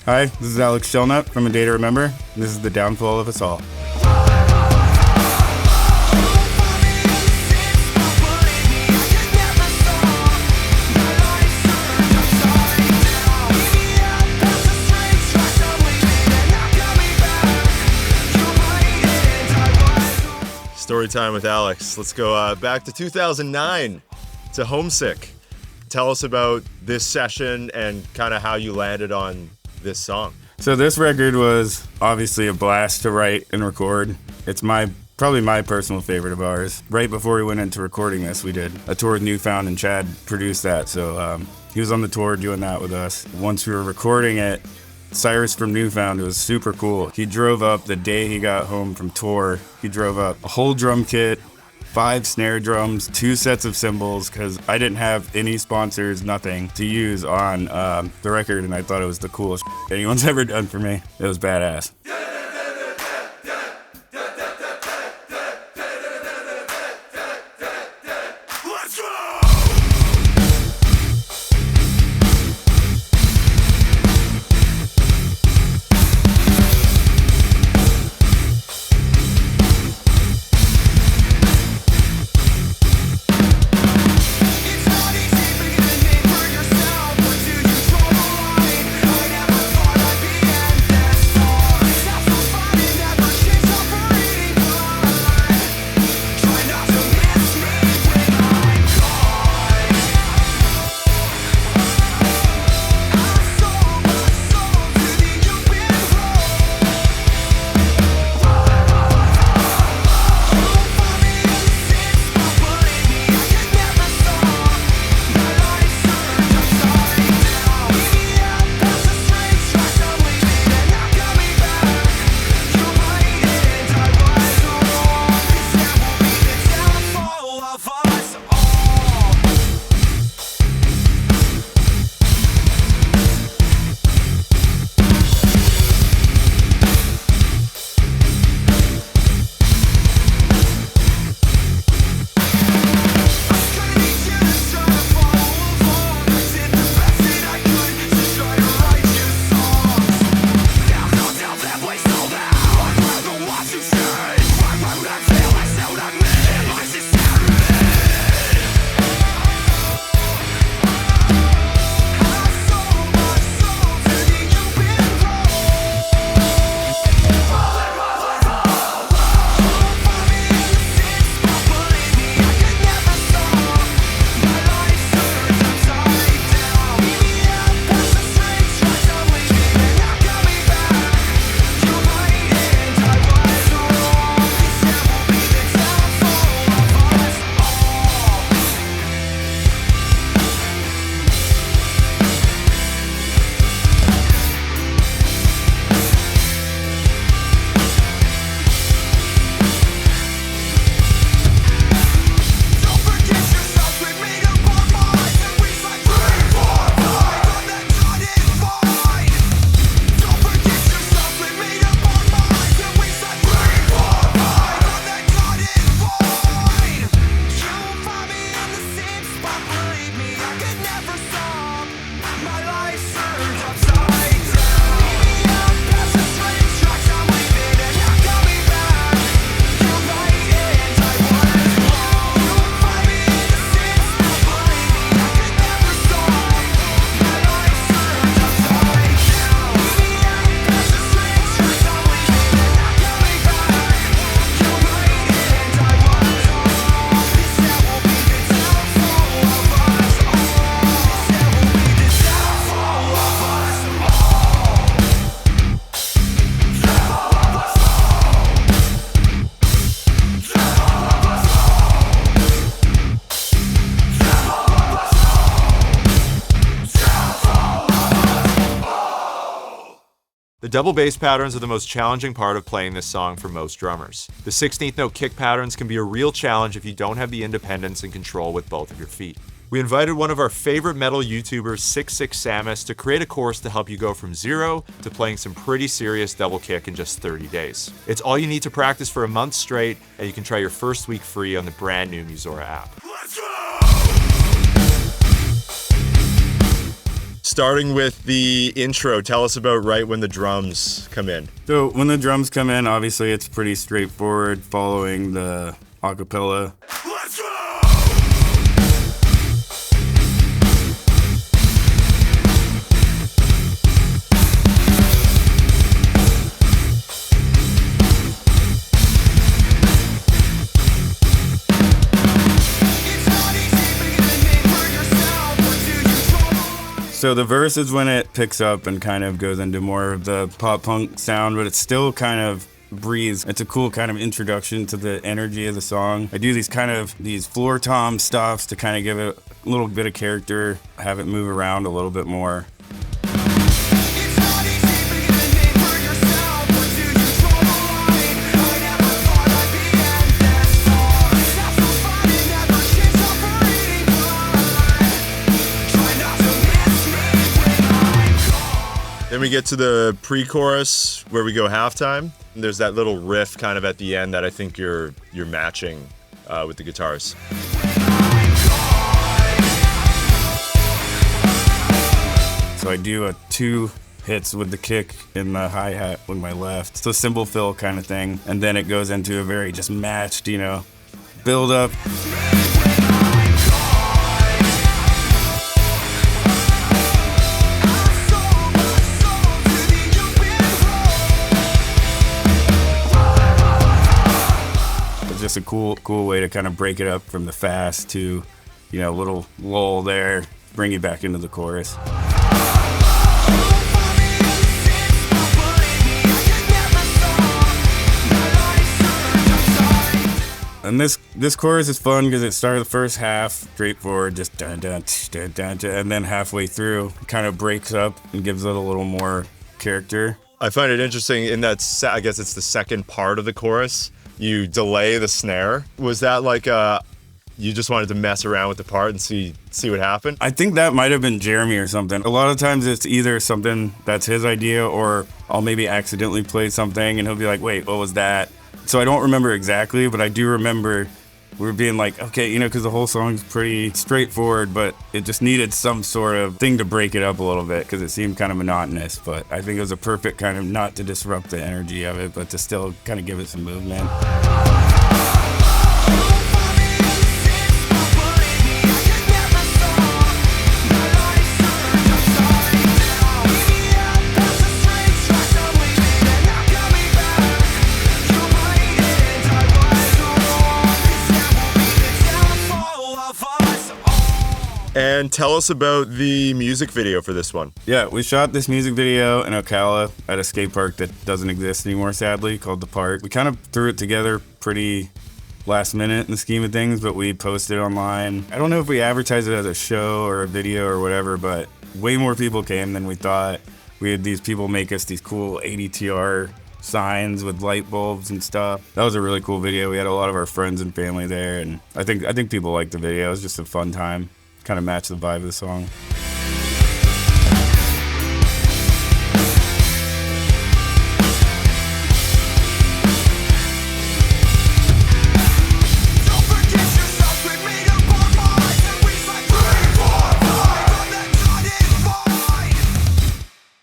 Hi, this is Alex Shelnutt from A Day to Remember, and this is the downfall of us all. Story time with Alex. Let's go back to 2009 to Homesick. Tell us about this session and kind of how you landed on this song. So this record was obviously a blast to write and record. It's probably my personal favorite of ours. Right before we went into recording this, we did a tour with Newfound, and Chad produced that. So he was on the tour doing that with us. Once we were recording it, Cyrus from Newfound, it was super cool. He drove up the day he got home from tour. He drove up a whole drum kit, 5 snare drums, 2 sets of cymbals, because I didn't have any sponsors, nothing to use on the record, and I thought it was the coolest anyone's ever done for me. It was badass. The double bass patterns are the most challenging part of playing this song for most drummers. The 16th note kick patterns can be a real challenge if you don't have the independence and control with both of your feet. We invited one of our favorite metal YouTubers, 66 Samus, to create a course to help you go from zero to playing some pretty serious double kick in just 30 days. It's all you need to practice for a month straight, and you can try your first week free on the brand new Musora app. Starting with the intro, tell us about right when the drums come in. So when the drums come in, obviously it's pretty straightforward, following the acapella. Let's go! So the verse is when it picks up and kind of goes into more of the pop punk sound, but it's still kind of breathes. It's a cool kind of introduction to the energy of the song. I do these floor tom stops to kind of give it a little bit of character, have it move around a little bit more. Then we get to the pre-chorus where we go halftime. And there's that little riff kind of at the end that I think you're matching with the guitars. So I do 2 hits with the kick in the hi-hat with my left. It's a cymbal fill kind of thing. And then it goes into a very just matched, build up. Just a cool way to kind of break it up from the fast to, a little lull there, bring you back into the chorus. And this chorus is fun because it starts the first half straightforward, just dun dun dun dun dun, and then halfway through it kind of breaks up and gives it a little more character. I find it interesting in that I guess it's the second part of the chorus. You delay the snare. Was that like you just wanted to mess around with the part and see what happened? I think that might have been Jeremy or something. A lot of times it's either something that's his idea or I'll maybe accidentally play something and he'll be like, wait, what was that? So I don't remember exactly, but I do remember we were being like, okay, because the whole song's pretty straightforward, but it just needed some sort of thing to break it up a little bit because it seemed kind of monotonous. But I think it was a perfect kind of, not to disrupt the energy of it, but to still kind of give it some movement. And tell us about the music video for this one. Yeah, we shot this music video in Ocala at a skate park that doesn't exist anymore, sadly, called The Park. We kind of threw it together pretty last minute in the scheme of things, but we posted online. I don't know if we advertised it as a show or a video or whatever, but way more people came than we thought. We had these people make us these cool ADTR signs with light bulbs and stuff. That was a really cool video. We had a lot of our friends and family there, and I think people liked the video. It was just a fun time. Kind of match the vibe of the song.